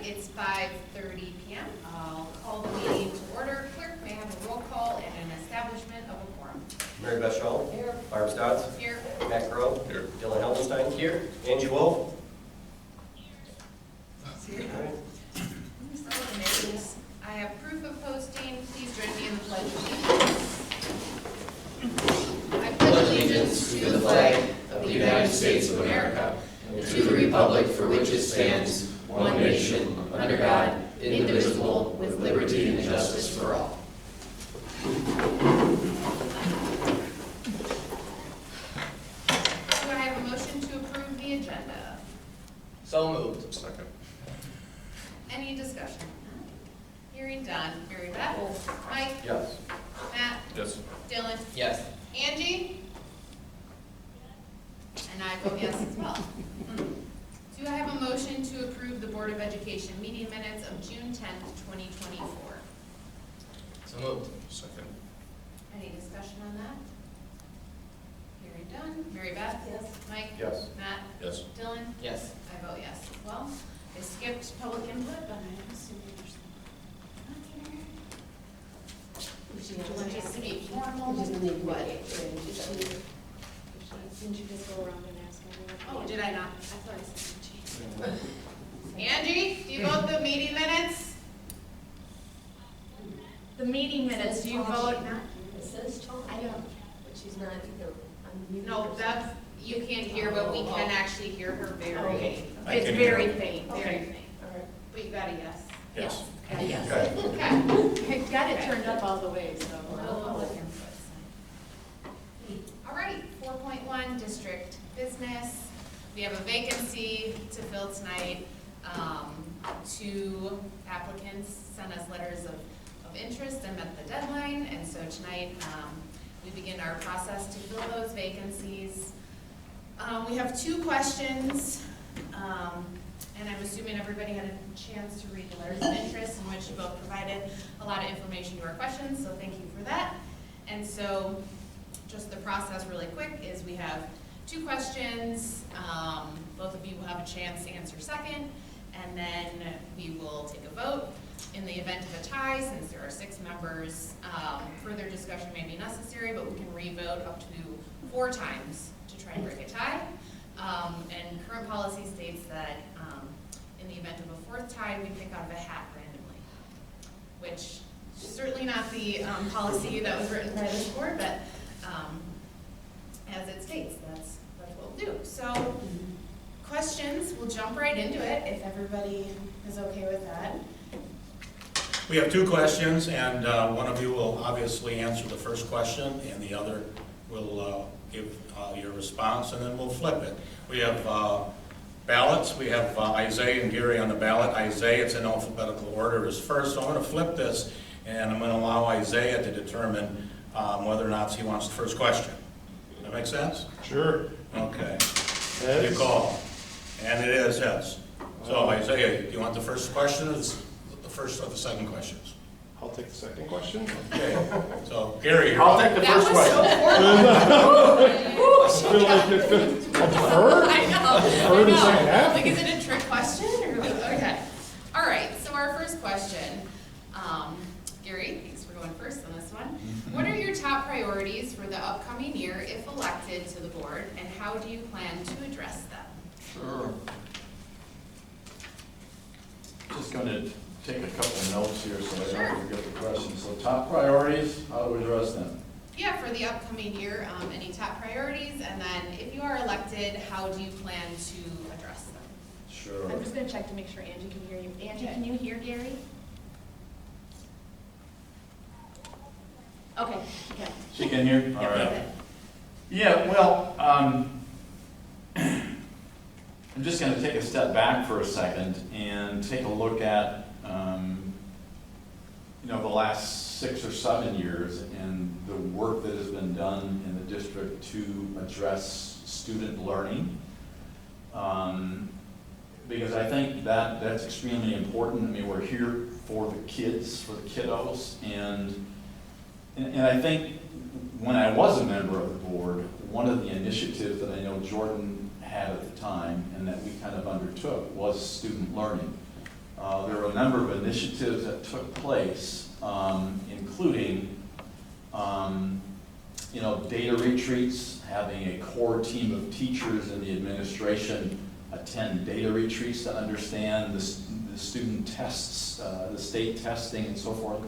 it's 5:30 p.m. I'll call the meeting to order. Clerk, may I have a roll call and an establishment of a quorum? Mary Beth Shaw. Here. Barb Stotts. Here. Matt Crowe. Here. Dylan Heldenstein. Here. Angie Wolf. Here. I have proof of posting. Please join me in the pledge of allegiance. I pledge allegiance to the flag of the United States of America and to the republic for which it stands, one nation, under God, indivisible, with liberty and justice for all. Do I have a motion to approve the agenda? So moved. Second. Any discussion? Hearing done. Mary Beth? Mike? Yes. Matt? Yes. Dylan? Yes. Angie? And I vote yes as well. Do I have a motion to approve the Board of Education meeting minutes of June 10th, 2024? So moved. Second. Any discussion on that? Hearing done. Mary Beth? Yes. Mike? Yes. Matt? Yes. Dylan? Yes. I vote yes as well. I skipped public input, but I'm assuming there's someone not here. Just to be formal, what? Didn't you just go around and ask everyone? Oh, did I not? I thought I said change. Angie, do you vote the meeting minutes? The meeting minutes, do you vote? It says Tom. I don't. But she's not either. Unmuted No, or that's, you can't hear, but we can actually hear her very, Okay. it's very faint, very Okay. faint. All right. But you got a yes? Yes. Got a yes. Okay. Okay. I got it turned up all the way, so. No public input. All right, 4.1, district business. We have a vacancy to fill tonight. Two applicants sent us letters of interest and met the deadline, and so tonight we begin our process to fill those vacancies. We have two questions, and I'm assuming everybody had a chance to read the letters of interest in which you both provided a lot of information to our questions, so thank you for that. And so just the process really quick is we have two questions. Both of you will have a chance to answer second, and then we will take a vote. In the event of a tie, since there are 6 members, further discussion may be necessary, but we can re-vote up to 4 times to try and break a tie. And current policy states that in the event of a 4th tie, we pick out of a hat randomly, which is certainly not the policy that was written by this board, but as it states, that's what we'll do. So questions, we'll jump right into it if everybody is okay with that. We have 2 questions, and one of you will obviously answer the first question, and the other will give your response, and then we'll flip it. We have ballots. We have Isaiah and Gary on the ballot. Isaiah, it's in alphabetical order, is first, so I'm going to flip this, and I'm going to allow Isaiah to determine whether or not he wants the first question. Does that make sense? Sure. Okay. Heads. You call. And it is heads. So Isaiah, do you want the first question or the first or the second questions? I'll take the second question. Okay. So Gary, you're I'll up. take the That first was question. so I feel like it could, I'll defer? I know. Defer to the second half? Like, is it a trick question? Or, okay. All right, so our first question. Gary, thanks for going first on this one. What are your top priorities for the upcoming year if elected to the board, and how do you plan to address them? Sure. Just going to take a couple of notes here so I Sure. don't forget the question. So top priorities, how do we address them? Yeah, for the upcoming year, any top priorities, and then if you are elected, how do you plan to address them? Sure. I'm just gonna check to make sure Angie can hear you. Angie, can you hear Gary? Okay, okay. She can hear? All Yeah. right. Yeah, well, I'm just going to take a step back for a second and take a look at, the last 6 or 7 years and the work that has been done in the district to address student learning. Because I think that's extremely important. I mean, we're here for the kids, for the kiddos, and I think when I was a member of the board, one of the initiatives that I know Jordan had at the time and that we kind of undertook was student learning. there were a number of initiatives that took place, including data retreats, having a core team of teachers in the administration attend data retreats to understand the student tests, the state testing and so forth,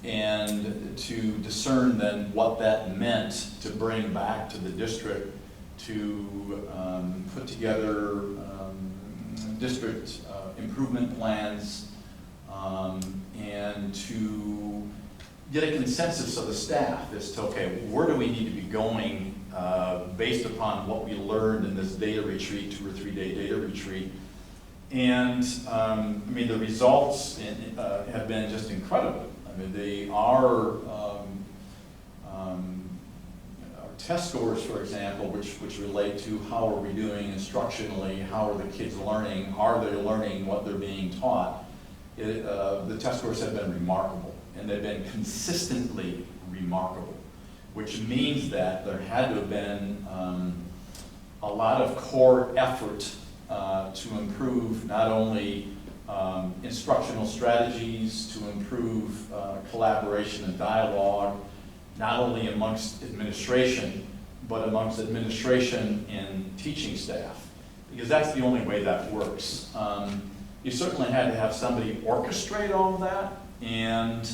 and to discern then what that meant to bring back to the district to put together district improvement plans and to get a consensus of the staff as to, okay, where do we need to be going based upon what we learned in this data retreat, 2 or 3 day data retreat. And the results have been just incredible. Our test scores, for example, which relate to how are we doing instructionally, how are the kids learning, are they learning what they're being taught, the test scores have been remarkable, and they've been consistently remarkable, which means that there had to have been a lot of core effort to improve not only instructional strategies, to improve collaboration and dialogue, not only amongst administration, but amongst administration and teaching staff, because that's the only way that works. You certainly had to have somebody orchestrate all of that, and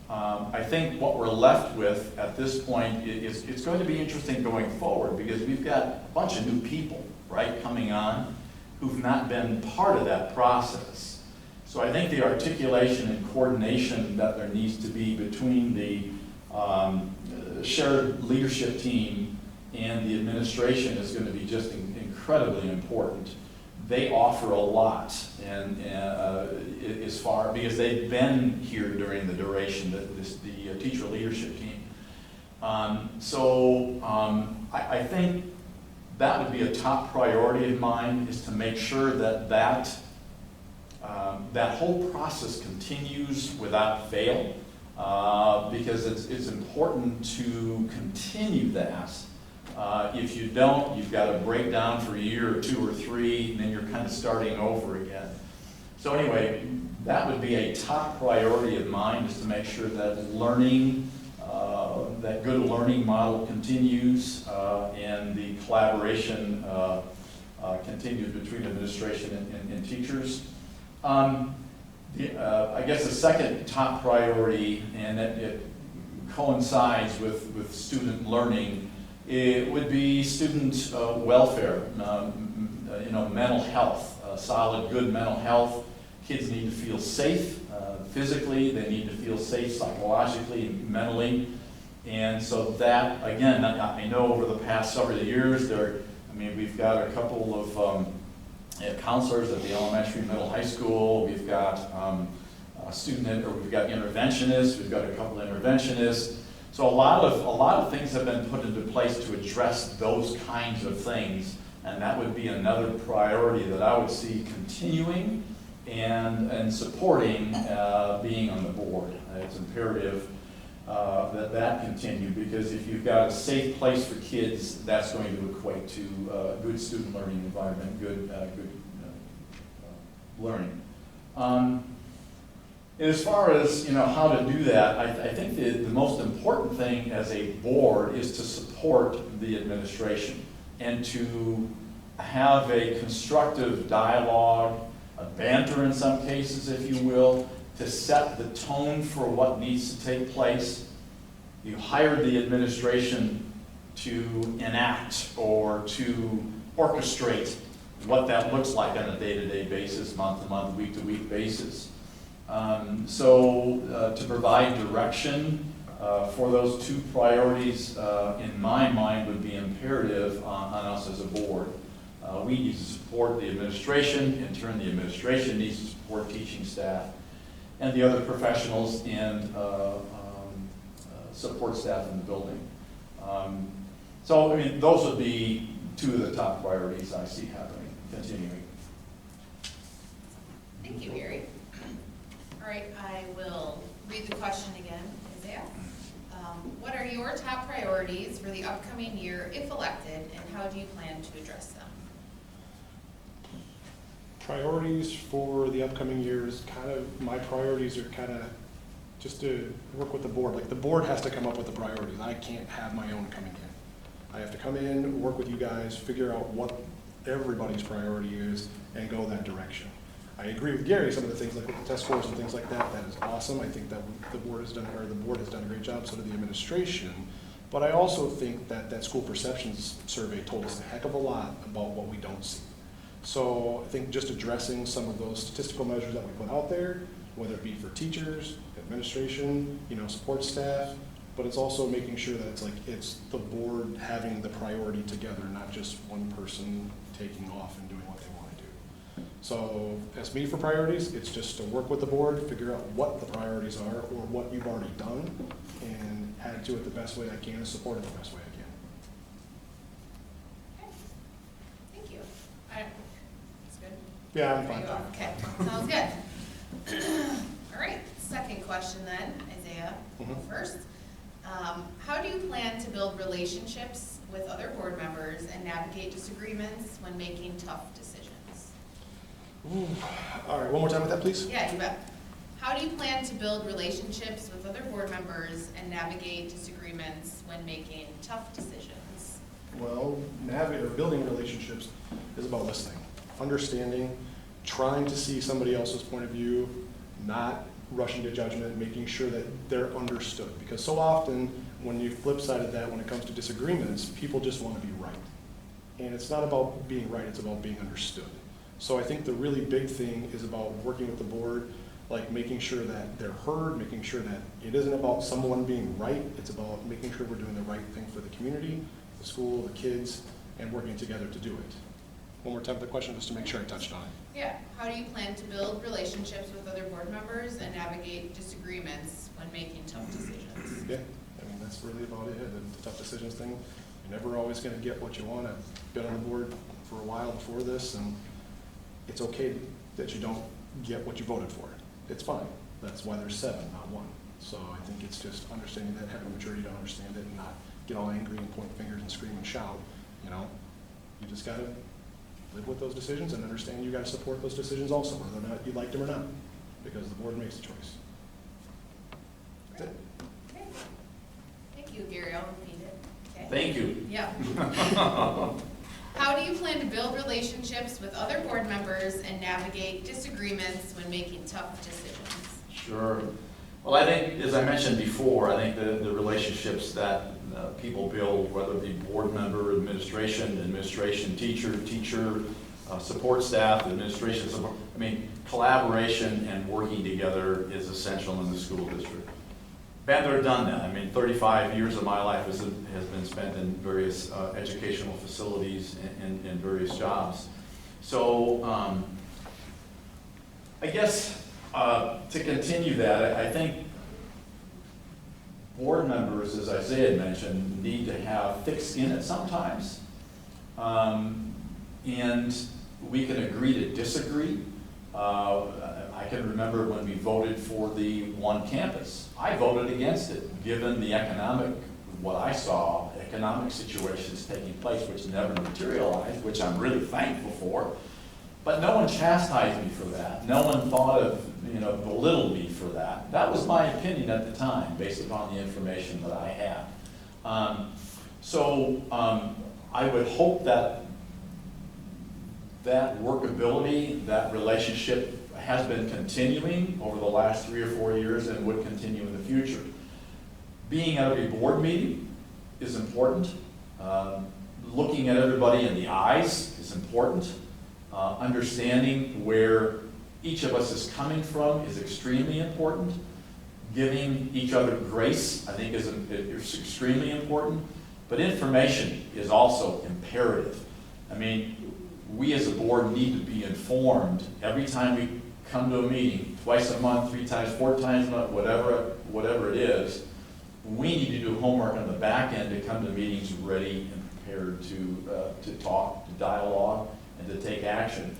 I think what we're left with at this point is it's going to be interesting going forward, because we've got a bunch of new people, right, coming on who've not been part of that process. So I think the articulation and coordination that there needs to be between the shared leadership team and the administration is going to be just incredibly important. They offer a lot, and as far, because they've been here during the duration, the teacher leadership team. I think that would be a top priority of mine, is to make sure that whole process continues without fail, because it's important to continue that. If you don't, you've got to break down for a year or 2 or 3, and then you're kind of starting over again. So anyway, that would be a top priority of mine, is to make sure that learning, that good learning model continues, and the collaboration continues between administration and teachers. I guess the second top priority, and it coincides with student learning, it would be student welfare, mental health, solid, good mental health. Kids need to feel safe physically, they need to feel safe psychologically and mentally. And so that, again, I know over the past several years, we've got a couple of counselors at the elementary, middle, high school. We've got we've got interventionists. We've got a couple of interventionists. So a lot of things have been put into place to address those kinds of things, and that would be another priority that I would see continuing and supporting being on the board. It's imperative that continue, because if you've got a safe place for kids, that's going to equate to good student learning environment, good learning. As far as how to do that, I think the most important thing as a board is to support the administration and to have a constructive dialogue, a banter in some cases, if you will, to set the tone for what needs to take place. You hired the administration to enact or to orchestrate what that looks like on a day-to-day basis, month-to-month, week-to-week basis. To provide direction for those 2 priorities, in my mind, would be imperative on us as a board. We need to support the administration. In turn, the administration needs to support teaching staff and the other professionals and support staff in the building. Those would be 2 of the top priorities I see happening, continuing. Thank you, Gary. All right, I will read the question again, Isaiah. What are your top priorities for the upcoming year if elected, and how do you plan to address them? Priorities for the upcoming years, my priorities are just to work with the board. Like, the board has to come up with the priorities. I can't have my own coming in. I have to come in, work with you guys, figure out what everybody's priority is, and go that direction. I agree with Gary, some of the things like with the test scores and things like that, that is awesome. I think that the board has done a great job, so did the administration. But I also think that school perceptions survey told us a heck of a lot about what we don't see. So I think just addressing some of those statistical measures that we put out there, whether it be for teachers, administration, support staff, but it's also making sure that it's the board having the priority together, not just one person taking off and doing what they want to do. So as me for priorities, it's just to work with the board, figure out what the priorities are or what you've already done, and add to it the best way I can and support it the best way I can. Okay. Thank you. That's good. Yeah, I'm There fine. you are. Okay, sounds good. All right, second question then, Isaiah, Mhm. first. How do you plan to build relationships with other board members and navigate disagreements when making tough decisions? Ooh. All right, one more time with that, please. Yeah, you bet. How do you plan to build relationships with other board members and navigate disagreements when making tough decisions? Well, building relationships is about listening, understanding, trying to see somebody else's point of view, not rushing to judgment, making sure that they're understood. Because so often, when you flip side of that, when it comes to disagreements, people just want to be right. And it's not about being right, it's about being understood. So I think the really big thing is about working with the board, like making sure that they're heard, making sure that it isn't about someone being right, it's about making sure we're doing the right thing for the community, the school, the kids, and working together to do it. One more time with the question, just to make sure I touched on it. Yeah, how do you plan to build relationships with other board members and navigate disagreements when making tough decisions? Yeah, that's really about it, the tough decisions thing. You're never always gonna get what you want. I've been on the board for a while before this, and it's okay that you don't get what you voted for. It's fine. That's why there's 7, not 1. So I think it's just understanding that, having maturity to understand it, and not get all angry and point fingers and scream and shout, You just gotta live with those decisions and understand you gotta support those decisions also, whether or not you like them or not, because the board makes the choice. That's it. Okay. Thank you, Gary, I'll repeat it. Okay. Thank you. Yeah. How do you plan to build relationships with other board members and navigate disagreements when making tough decisions? Sure. Well, I think, as I mentioned before, I think the relationships that people build, whether it be board member, administration, teacher, support staff, administration support, collaboration and working together is essential in the school district. Been there, done that. 35 years of my life has been spent in various educational facilities and various jobs. So I guess to continue that, I think board members, as Isaiah mentioned, need to have thick skin at sometimes. And we can agree to disagree. I can remember when we voted for the one campus. I voted against it, given the what I saw, economic situations taking place, which never materialized, which I'm really thankful for. But no one chastised me for that. No one thought of, belittled me for that. That was my opinion at the time, based upon the information that I had. So I would hope that workability, that relationship has been continuing over the last 3 or 4 years and would continue in the future. Being at every board meeting is important. Looking at everybody in the eyes is important. Understanding where each of us is coming from is extremely important. Giving each other grace, I think, is extremely important. But information is also imperative. We as a board need to be informed every time we come to a meeting, twice a month, 3 times, 4 times a month, whatever it is. We need to do homework on the back end to come to meetings ready and prepared to talk, to dialogue, and to take action.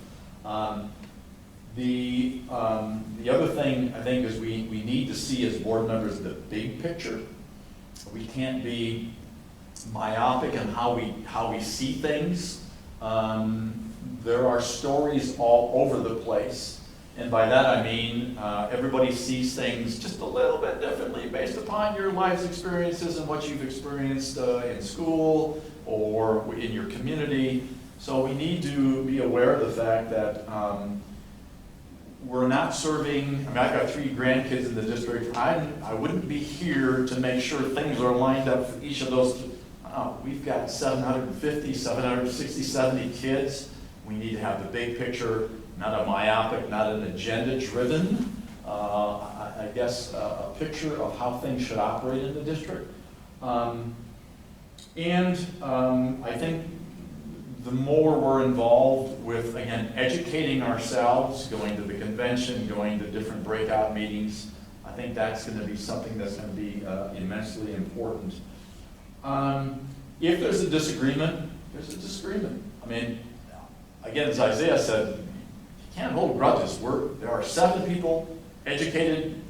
The other thing I think is we need to see as board members the big picture. We can't be myopic in how we see things. there are stories all over the place. And by that I mean, everybody sees things just a little bit differently based upon your life's experiences and what you've experienced in school or in your community. So we need to be aware of the fact that we're not serving, I mean, I've got 3 grandkids in the district. I wouldn't be here to make sure things are lined up for each of those. We've got 750, 760, 70 kids. We need to have the big picture, not a myopic, not an agenda-driven, I guess, a picture of how things should operate in the district. I think the more we're involved with, again, educating ourselves, going to the convention, going to different breakout meetings, I think that's going to be something that's going to be immensely important. If there's a disagreement, there's a disagreement. I mean, again, as Isaiah said, you can't hold grudges. There are 7 people, educated,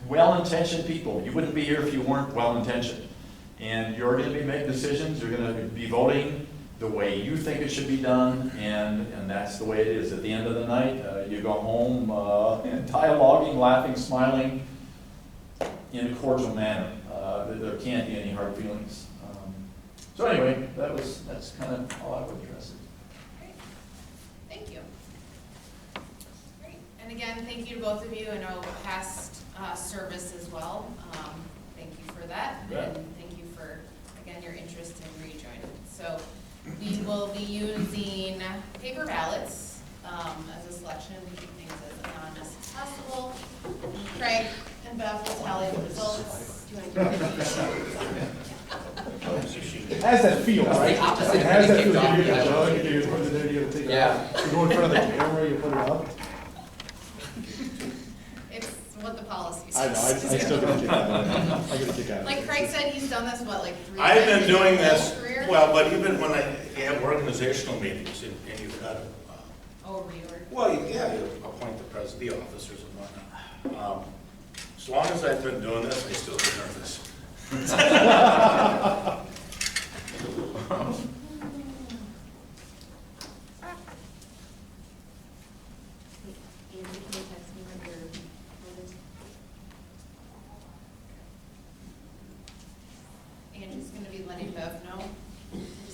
well-intentioned people. You wouldn't be here if you weren't well-intentioned. And you're going to be making decisions. You're going to be voting the way you think it should be done, and that's the way it is. At the end of the night, you go home and dialoguing, laughing, smiling in a cordial manner. There can't be any hard feelings. So anyway, that's kind of all I would address it. Great. Thank you. Great. And again, thank you to both of you. I know past service as well. Thank you for that. Yeah. And thank you for, again, your interest in rejoining. So we will be using paper ballots as a selection to keep things as anonymous as possible. Craig and Beth will tally the results. Do you want to do it? How's that feel, right? the opposite. How's that feel? Kicked off, You get yeah. a jug, you put it in, you take it Yeah. out. You go in front of the camera, you put it up. It's what the policy I know, says. I still get a kick out of it. I get a kick out of it. Like Craig said, he's done this, what, like 3 I've times been in doing his this, career? well, but even when I have organizational meetings, and you've got to, Oh, reorg. well, yeah, you appoint the president, the officers and whatnot. As long as I've been doing this, I still get nervous. Angie, can you text me when you're ready? Angie's gonna be letting Bev know.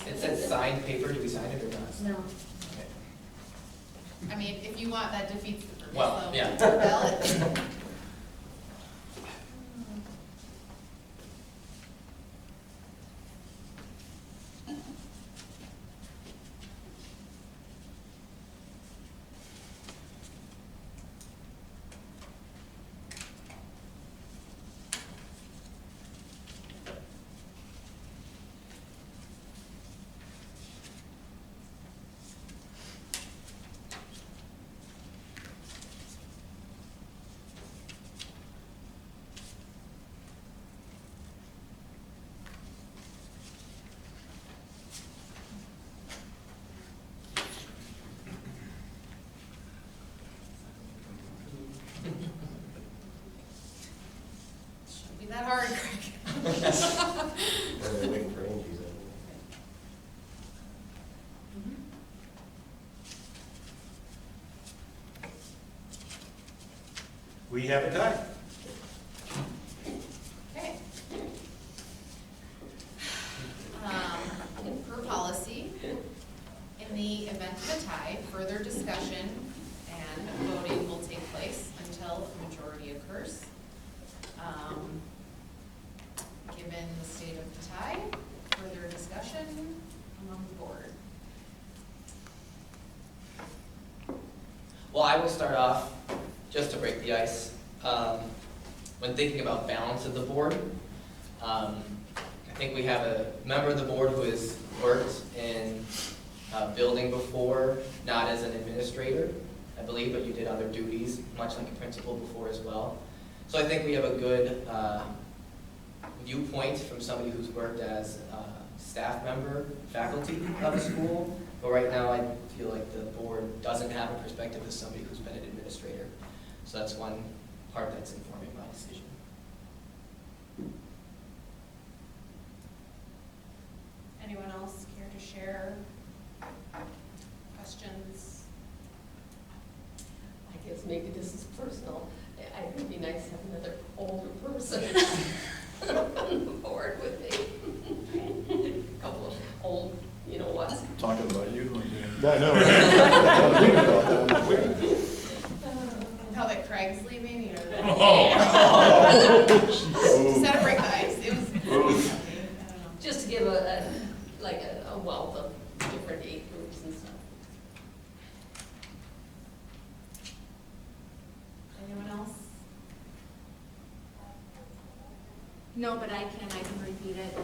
It says signed paper, do we sign it or not? No. Okay. I mean, if you want, that defeats the purpose Well, of yeah. the ballot. Shouldn't be that hard, Craig. We're waiting for Angie's. We have a tie. Okay. Per policy, in the event of a tie, further discussion and voting will take place until a majority occurs. Given the state of the tie, further discussion among the board. Well, I will start off, just to break the ice. When thinking about balance of the board, I think we have a member of the board who has worked in building before, not as an administrator, I believe, but you did other duties, much like a principal before as well. So I think we have a good viewpoint from somebody who's worked as a staff member, faculty of a school. But right now, I feel like the board doesn't have a perspective as somebody who's been an administrator. So that's one part that's informing my decision. Anyone else care to share questions? maybe this is personal, I think it'd be nice to have another older person on the board with me. A couple of old, you know what? Talking about you. Yeah, I know. right? I'm thinking about that. Now that Craig's leaving, you know. Oh. Just had to break the ice. It was. I don't know. Just to give a wealth of different age groups and stuff. Anyone else? No, but I can repeat it.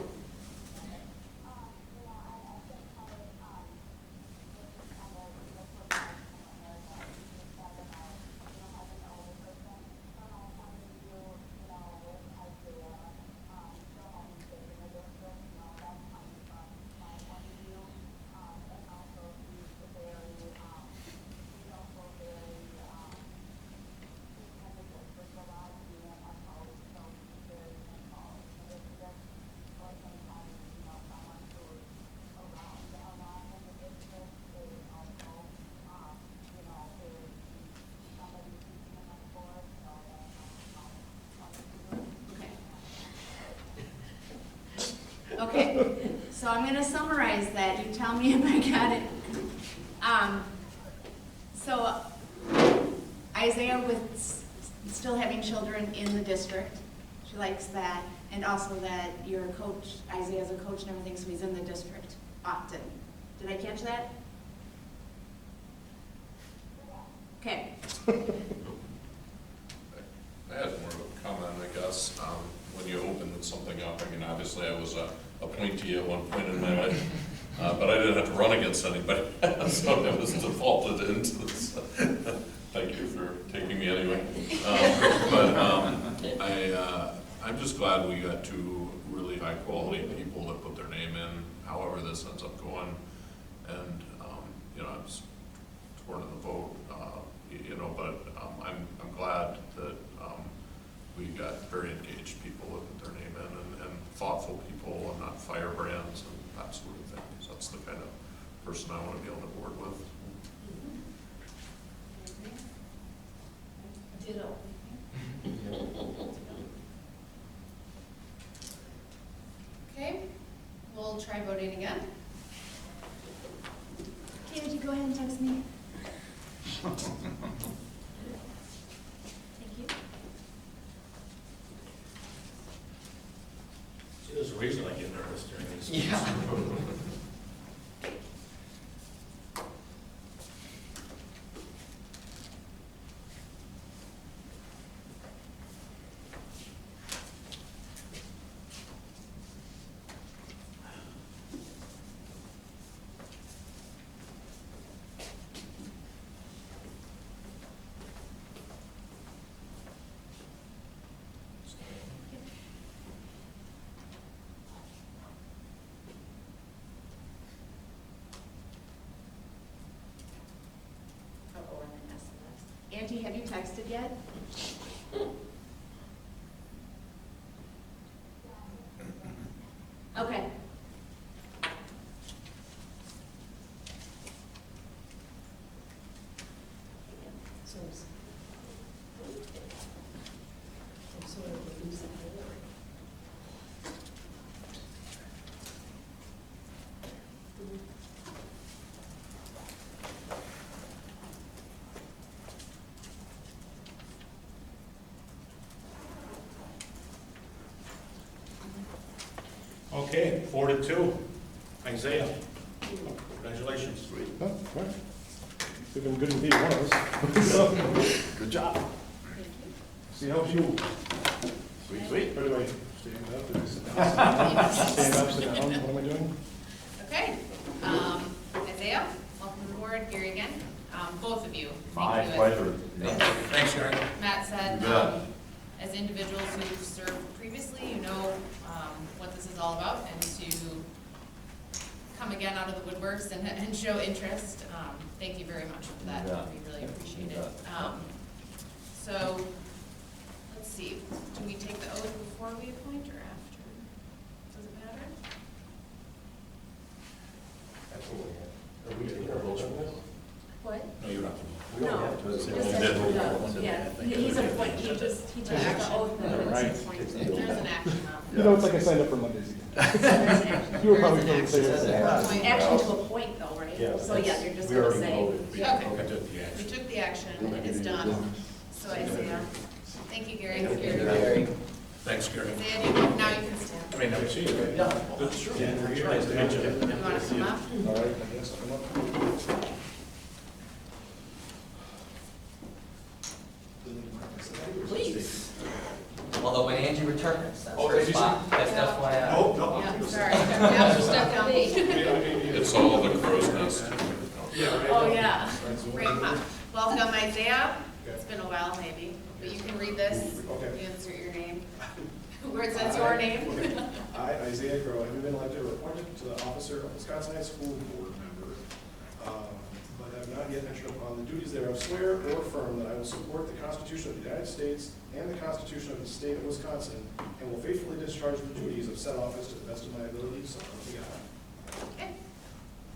Okay, so I'm gonna summarize that, you tell me if I got it. So Isaiah with still having children in the district, she likes that, and also that you're a coach, Isaiah's a coach and everything, so he's in the district often. Did I catch that? Okay. I had more of a comment, I guess, when you opened something up. I mean, obviously, I was a appointee at one point in my life, but I didn't have to run against anybody, so I was defaulted into this. Thank you for taking me anyway. I'm just glad we got two really high-quality people that put their name in, however this ends up going. And, you know, I was torn in the vote, you know, but I'm glad that we got very engaged people that put their name in, and thoughtful people, and not firebrands and that sort of thing. So that's the kind of person I want to be on the board with. Ditto. Okay, we'll try voting again. Angie, go ahead and text me. Thank you. See, there's a reason I get nervous during these. Yeah. Oh, and then SMS. Auntie, have you texted yet? Okay. So sort of losing the word. Okay, 4-2. Isaiah, congratulations. Oh, right. They've been good to be one of us. Good job. See how you. Sweet, sweet. By the way, stand up, and sit down. Stand up, sit down, what am I doing? Okay, Isaiah, welcome to the board, Gary again, both of you. My Thank you. pleasure. Thanks, Sharon. Matt said, You bet. as individuals who've served previously, you know what this is all about, and to come again out of the woodworks and show interest. Thank you very much for that. Yeah. We really appreciate You it. bet. So, let's see, do we take the oath before we appoint or after? Does it matter? Absolutely. Are we doing our vote on this? What? No, you're not. We don't No, have to. just It's- said did. yeah, he's appointed, he took the oath and Right. it's appointed. There's an action on You know, it's like I signed up for Mondays again. You were probably going to say There's an that. action. Actually to appoint though, right? Yeah, So yeah, you're just we gonna already say. voted. We Okay. took the We action. took the action, it is done. So Isaiah, thank you, Gary. Thank you, Gary. Thanks, Gary. Isaiah, now you can stand. I mean, never see you. Yeah. Nice to meet you. You wanna come up? All right, I guess I'll come up. Please. Although when Angie returns, that's Oh, her did you spot. That's FYI. Nope, nope. Yeah, sorry. Now you step down. It's all the crow's nest. Oh, yeah. Great, huh? Welcome, Isaiah. It's been a while, maybe, but you can read this. Okay. You insert your name. Where it says your name. I, Isaiah Crowe, have been elected or appointed to the officer of Wisconsin High School Board member, but have not yet entered upon the duties thereof. Swear or affirm that I will support the Constitution of the United States and the Constitution of the State of Wisconsin, and will faithfully discharge the duties of said office to the best of my ability, so help me God. Okay.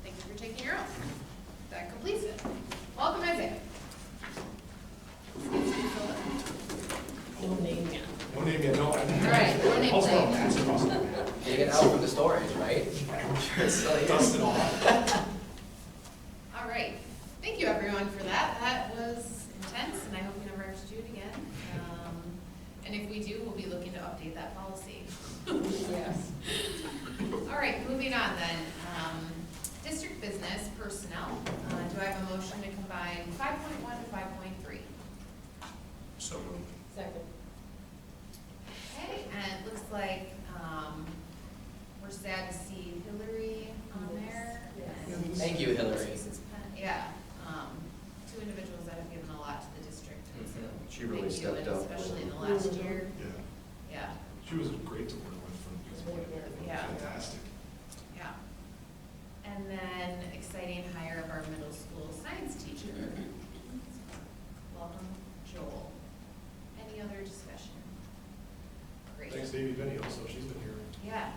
Thank you for taking your oath. That completes it. Welcome, Isaiah. No name yet. No name yet, no. All right, no name tag. Take it out from the storage, right? Dust it off. All right. Thank you, everyone, for that. That was intense, and I hope we never have to do it again. And if we do, we'll be looking to update that policy. Yes. All right, moving on then. District business personnel. Do I have a motion to combine 5.1 to 5.3? So moved. Second. Okay, and it looks like we're sad to see Hillary on there. Yes. And Thank you, Hillary. Susan's pen- Yeah, two individuals that have given a lot to the district. And so She really thank you, stepped and up. especially in the last year. Yeah, Yeah, she was great to work with from this point. Yeah. Fantastic. yeah. And then exciting hire of our middle school science teacher. Welcome, Joel. Any other discussion? Great. Thanks, Davey Benny, also, she's been here. Yeah,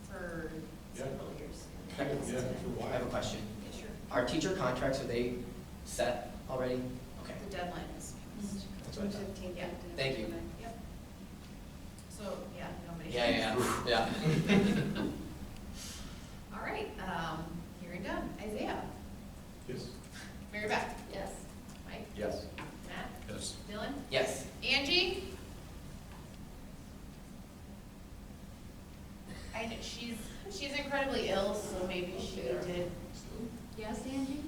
for Yeah. several years. Yeah, for a I have a while. question. Yeah, sure. Are teacher contracts, are they set already? Okay. The deadline is. That's what I thought. 15th. Yeah. Thank you. Yep. So, yeah, nobody. Yeah. All right, hearing done. Isaiah, Yes. Mary Beth, Yes. Mike, Yes. Matt, Yes. Dylan, Yes. Angie? I know, she's incredibly ill, so maybe she did, Yes, Angie?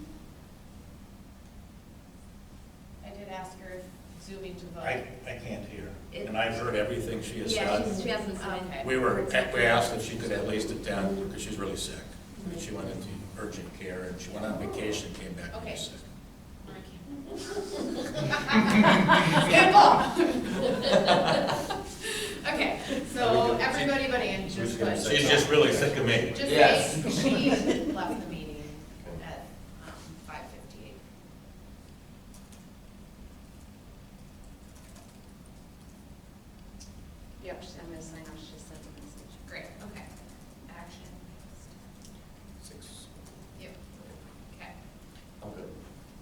I did ask her if zooming to vote. I can't hear, and I've heard everything she has Yeah, said. she hasn't signed. Okay. We asked if she could at least attend, because she's really sick. And she went into urgent care, and she went on vacation, came back really Okay. sick. Sample. Okay, so everybody but Angie, Who's gonna but say She's just really sick of me. just Yes. saying, she left the meeting at 5:58. Yep, I'm gonna sign off, she just sent a message. Great, okay. Action. Six. Yep. Okay, I'm good.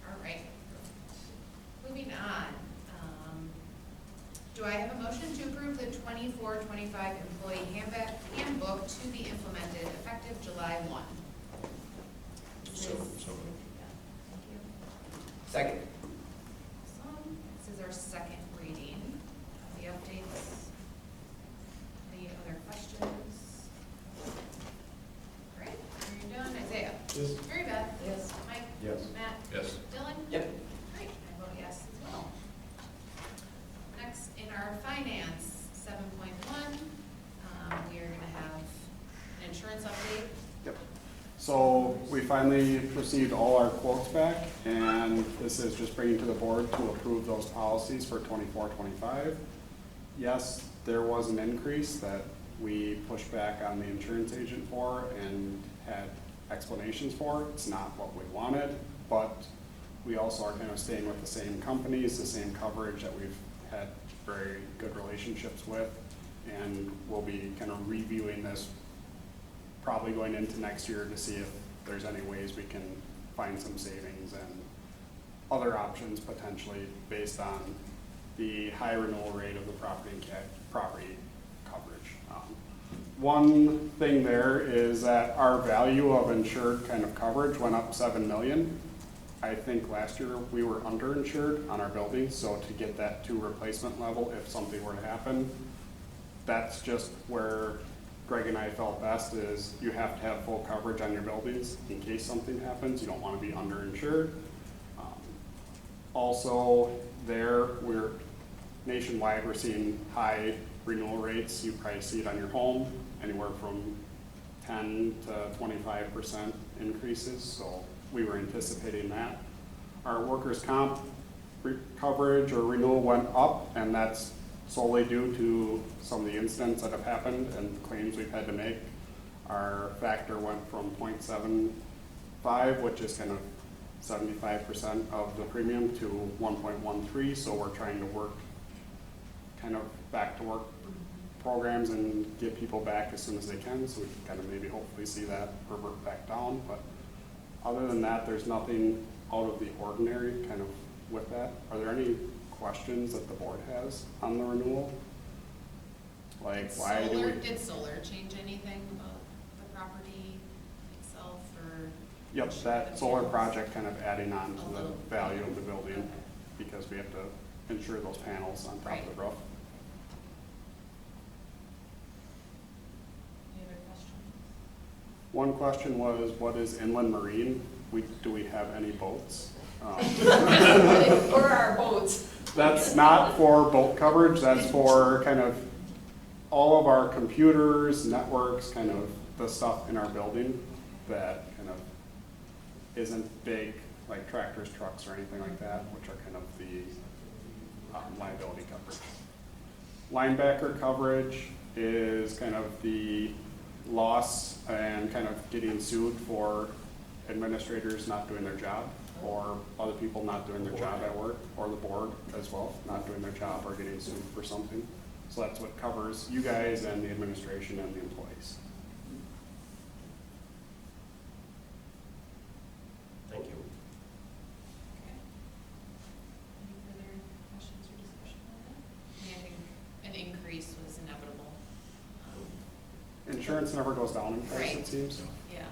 all right. Moving on. Do I have a motion to approve the 24-25 employee handbook to be implemented effective July 1? So moved. Thank you. Second. Awesome. This is our second reading of the updates. Any other questions? Great, you're done. Isaiah? Yes. Mary Beth? Yes. Mike? Yes. Matt? Yes. Dylan? Yep. Great, I vote yes as well. Next, in our finance, 7.1, we are gonna have an insurance update. Yep. So we finally received all our quotes back, and this is just bringing to the board to approve those policies for 24-25. Yes, there was an increase that we pushed back on the insurance agent for and had explanations for. It's not what we wanted, but we also are kind of staying with the same companies, the same coverage that we've had very good relationships with, and we'll be kind of reviewing this probably going into next year to see if there's any ways we can find some savings and other options potentially based on the high renewal rate of the property coverage. One thing there is that our value of insured kind of coverage went up 7 million. I think last year we were underinsured on our buildings, so to get that to replacement level, if something were to happen, that's just where Greg and I felt best is you have to have full coverage on your buildings in case something happens. You don't want to be underinsured. Also, we're nationwide, we're seeing high renewal rates. You probably see it on your home, anywhere from 10 to 25% increases, so we were anticipating that. Our workers' comp coverage or renewal went up, and that's solely due to some of the incidents that have happened and claims we've had to make. Our factor went from 0.75, which is kind of 75% of the premium, to 1.13, so we're trying to work kind of back to work programs and get people back as soon as they can, so we can kind of maybe hopefully see that revert back down. But other than that, there's nothing out of the ordinary kind of with that. Are there any questions that the board has on the renewal? Like why do we? Did solar change anything about the property itself, or? Yep, that solar project kind of adding on to the value of the building because we have to insure those panels on top of the roof. Any other questions? One question was, what is inland marine? Do we have any boats? Or our boats. That's not for boat coverage, that's for kind of all of our computers, networks, kind of the stuff in our building that kind of isn't big, like tractors, trucks, or anything like that, which are kind of the liability coverage. Linebacker coverage is kind of the loss and kind of getting sued for administrators not doing their job, or other people not doing their job at work, or the board as well, not doing their job or getting sued for something. So that's what covers you guys and the administration and the employees. Thank you. Okay. Any further questions or discussion on that? I mean, I think an increase was inevitable. Insurance never goes down in price, Right. it seems, Yeah,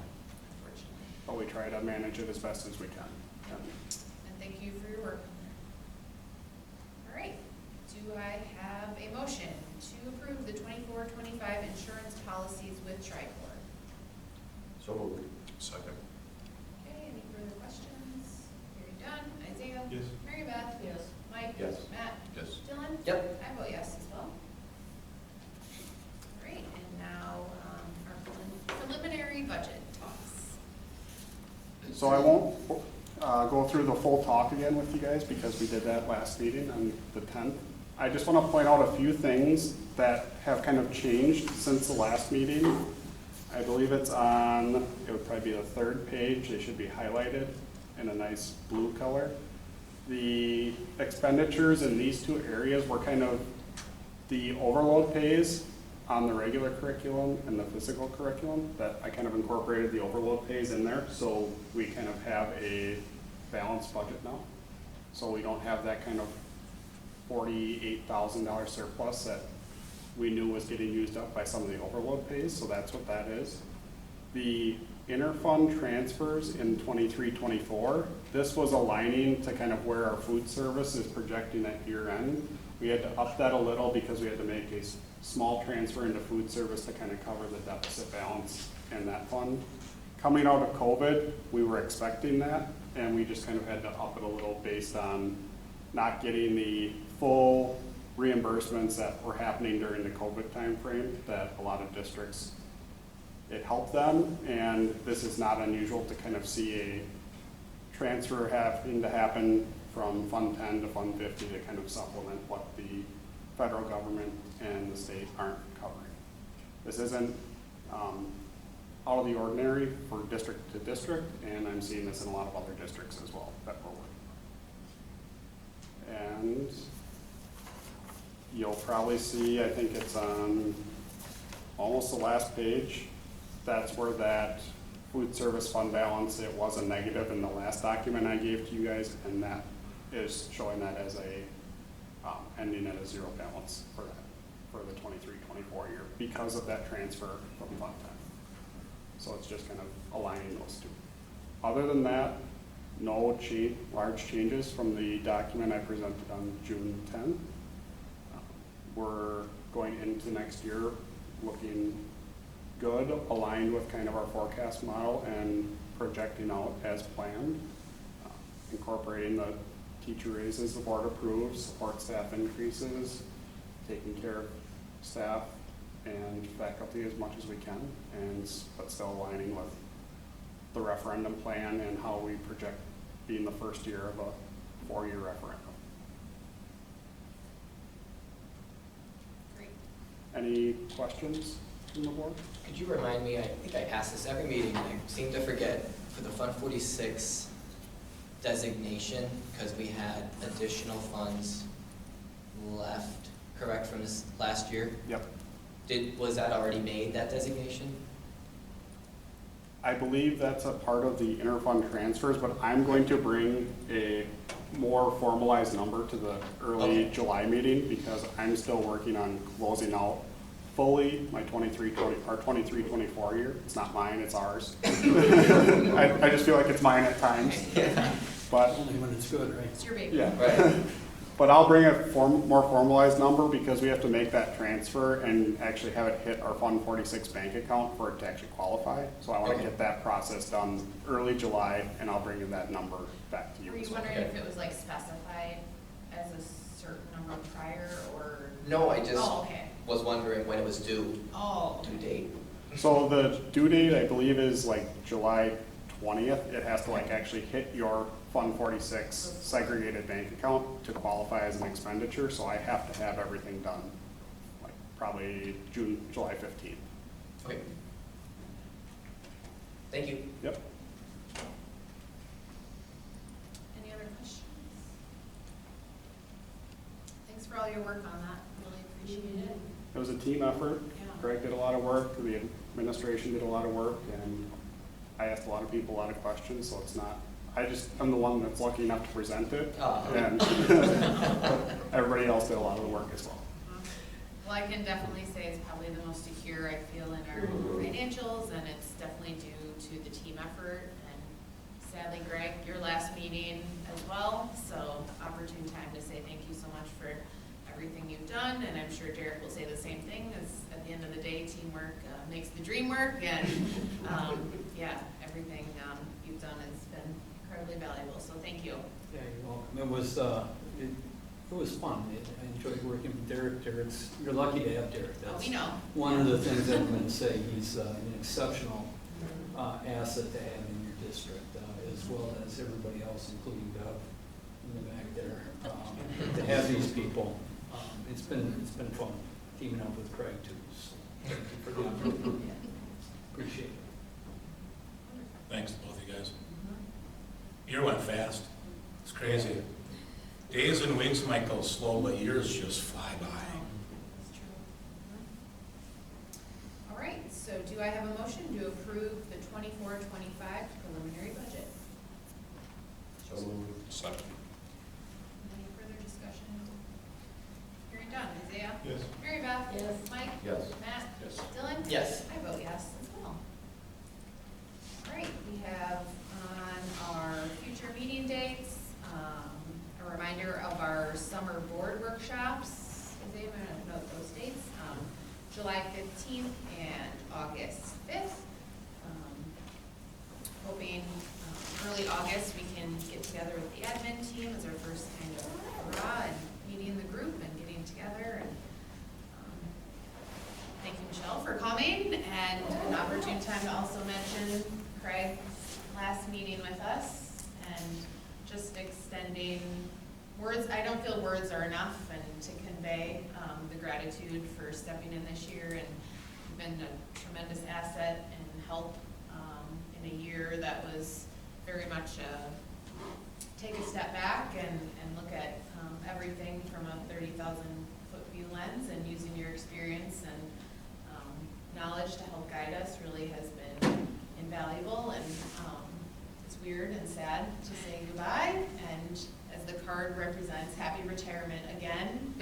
unfortunately. but we try to manage it as best as we can. And thank you for your work on that. All right, do I have a motion to approve the 24-25 insurance policies with Tricor? So moved. Second. Okay, any further questions? Hearing done. Isaiah? Yes. Mary Beth? Yes. Mike? Yes. Matt? Yes. Dylan? Yep. I vote yes as well. Great, and now, our preliminary budget talks. So I won't go through the full talk again with you guys because we did that last meeting on the 10th. I just want to point out a few things that have kind of changed since the last meeting. I believe it's on, it would probably be the third page, they should be highlighted in a nice blue color. The expenditures in these two areas were kind of the overload pays on the regular curriculum and the physical curriculum, that I kind of incorporated the overload pays in there, so we kind of have a balanced budget now. So we don't have that kind of $48,000 surplus that we knew was getting used up by some of the overload pays, so that's what that is. The interfund transfers in 23-24, this was aligning to kind of where our food service is projecting at year end. We had to up that a little because we had to make a small transfer into food service to kind of cover the deficit balance in that fund. Coming out of COVID, we were expecting that, and we just kind of had to up it a little based on not getting the full reimbursements that were happening during the COVID timeframe that a lot of districts, it helped them, and this is not unusual to kind of see a transfer having to happen from Fund 10 to Fund 50 to kind of supplement what the federal government and the state aren't covering. This isn't out of the ordinary for district to district, and I'm seeing this in a lot of other districts as well that we're working. And you'll probably see, I think it's on almost the last page, that's where that food service fund balance, it was a negative in the last document I gave to you guys, and that is showing that as a, ending at a zero balance for that, for the 23-24 year, because of that transfer from fund 10. So it's just kind of aligning those two. Other than that, no large changes from the document I presented on June 10th. We're going into next year looking good, aligned with kind of our forecast model and projecting out as planned, incorporating the teacher raises the board approves, support staff increases, taking care of staff and faculty as much as we can, but still aligning with the referendum plan and how we project being the first year of a 4-year referendum. Great. Any questions from the board? Could you remind me, I think I ask this every meeting, I seem to forget, for the Fund 46 designation, because we had additional funds left, correct, from this last year? Yep. Was that already made, that designation? I believe that's a part of the interfund transfers, but I'm going to bring a more formalized number to the early July meeting because I'm still working on closing out fully my 23-24 year. It's not mine, it's ours. I just feel like it's mine at times. But Only when it's good, right? It's your baby. yeah. Right. But I'll bring a more formalized number because we have to make that transfer and actually have it hit our Fund 46 bank account for it to actually qualify. So I want to get that process done early July, and I'll bring you that number back to you. Were you as well. wondering if it was like specified as a certain number prior or? No, I just Oh, okay. was wondering when it was due, Oh, due date. So the due date, I believe, is like July 20th. It has to like actually hit your Fund 46 segregated bank account to qualify as an expenditure. So I have to have everything done, like probably July 15th. Okay. Thank you. Yep. any other questions? Thanks for all your work on that, really appreciate it. It was a team effort. Yeah. Greg did a lot of work, the administration did a lot of work, and I asked a lot of people a lot of questions, so it's not, I'm the one that's lucky enough to present it, and everybody else did a lot of the work as well. Well, I can definitely say it's probably the most secure I feel in our financials, and it's definitely due to the team effort. And sadly, Greg, your last meeting as well, so opportune time to say thank you so much for everything you've done, and I'm sure Derek will say the same thing, as at the end of the day, teamwork makes the dream work, and yeah, everything you've done has been incredibly valuable, so thank you. Yeah, you're welcome. It was fun. I enjoyed working with Derek. You're lucky to have Derek. Oh, That's we know. one of the things I'm going to say. He's an exceptional asset to have in your district, as well as everybody else, including Doug in the back there. To have these people, it's been fun teaming up with Craig too. So thank you for the opportunity. Appreciate it. Thanks, both of you guys. Year went fast. It's crazy. Days and weeks might go slow, but years just fly by. That's true. All right, so do I have a motion to approve the 24-25 preliminary budget? So moved. Second. Any further discussion? Hearing done. Isaiah? Yes. Mary Beth? Yes. Mike? Yes. Matt? Yes. Dylan? Yes. I vote yes as well. All right, we have on our future meeting dates, a reminder of our summer board workshops. Isaiah, I'm gonna note those dates, July 15th and August 5th. Hoping early August we can get together with the admin team as our first kind of hurrah and meeting the group and getting together. And thank you, Michelle, for coming, and an opportune time to also mention Craig's last meeting with us and just extending words. I don't feel words are enough, and to convey the gratitude for stepping in this year, and you've been a tremendous asset and help in a year that was very much take a step back and look at everything from a 30,000-foot view lens, and using your experience and knowledge to help guide us really has been invaluable, and it's weird and sad to say goodbye, and as the card represents, happy retirement again,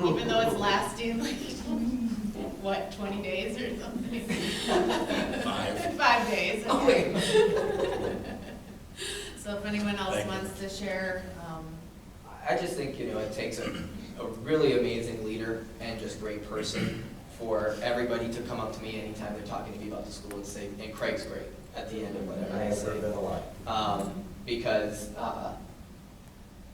even though it's lasting like, what, 20 days or something? 5 days, okay. So if anyone else Thank you. wants to share, I just think, it takes a really amazing leader and just great person for everybody to come up to me anytime they're talking to me about the school and say, and Craig's great at the end of whatever they say. Because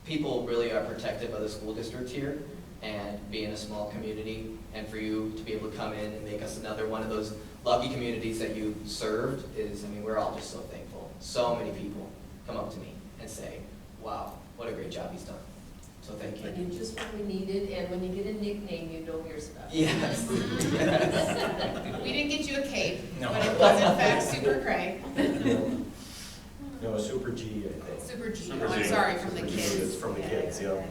people really are protective of the school district here, and being a small community, and for you to be able to come in and make us another one of those lucky communities that you served is, we're all just so thankful. So many people come up to me and say, wow, what a great job he's done. So thank you. And you're just what we needed, and when you get a nickname, you know you're special. Yes. we didn't get you a cape, No. but it was in fact Super Craig. No, Super G, I think. Super G, Super oh, I'm G. sorry, from the Super G kids. is from the kids, yeah.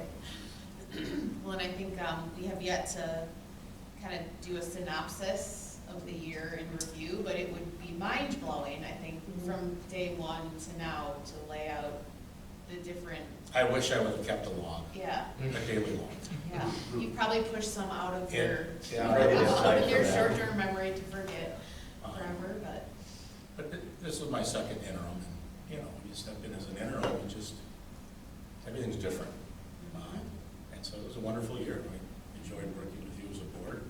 Well, and I think we have yet to kind of do a synopsis of the year in review, but it would be mind-blowing, I think, from day one to now, to lay out the different, I wish I would have kept a log, yeah, a daily log. yeah. You probably pushed some out of Yeah, your, yeah. Maybe it's out time of your for that. short-term memory to forget forever, but. But this was my second interim, and, when you step in as an interim, everything's different. And so it was a wonderful year. I enjoyed working with you as a board,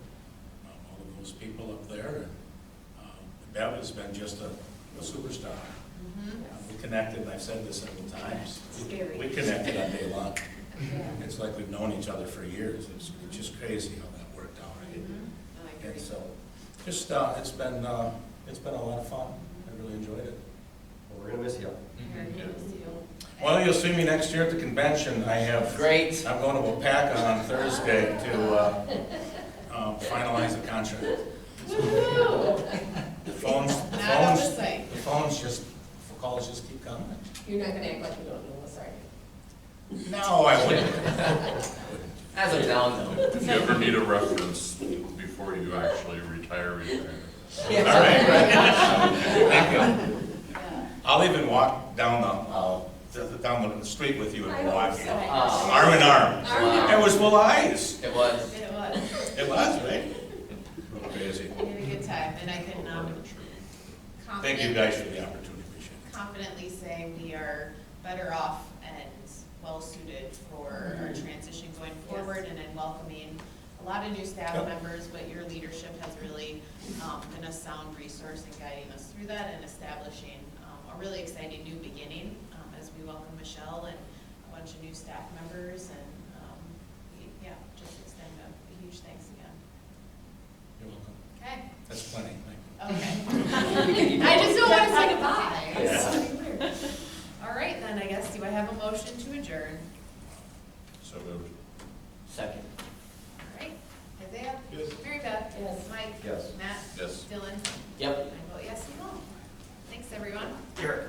all of those people up there, and Bev has been just a superstar. We connected, and I've said this several times. Scary. We connected on day one. It's like we've known each other for years. It's just crazy how that worked out, right? I agree. And so, just, it's been a lot of fun. I really enjoyed it. Well, we're gonna miss you. Well, you'll see me next year at the convention. Great. I'm going to Wapaka on Thursday to finalize the contract. The calls just keep coming. You're not gonna act like you don't know us, are you? No, I wouldn't. As of now, no. If you ever need a reference before you actually retire. All right. Thank you. I'll even walk down the street with you and walk arm in arm. It was full of ice. It was. It was. It was, right? Crazy. We had a good time, and I can Thank you guys for the opportunity. Appreciate it. confidently say we are better off and well-suited for our transition going forward, and in welcoming a lot of new staff members, but your leadership has really been a sound resource in guiding us through that and establishing a really exciting new beginning as we welcome Michelle and a bunch of new staff members, and just extend a huge thanks again. You're welcome. Okay. That's plenty. Thank you. Okay. I just don't want to say goodbye. All right, then, I guess, do I have a motion to adjourn? So moved. Second. All right, Isaiah? Yes. Mary Beth? Yes. Mike? Yes. Matt? Yes. Dylan? Yep. I vote yes as well. Thanks, everyone. Here.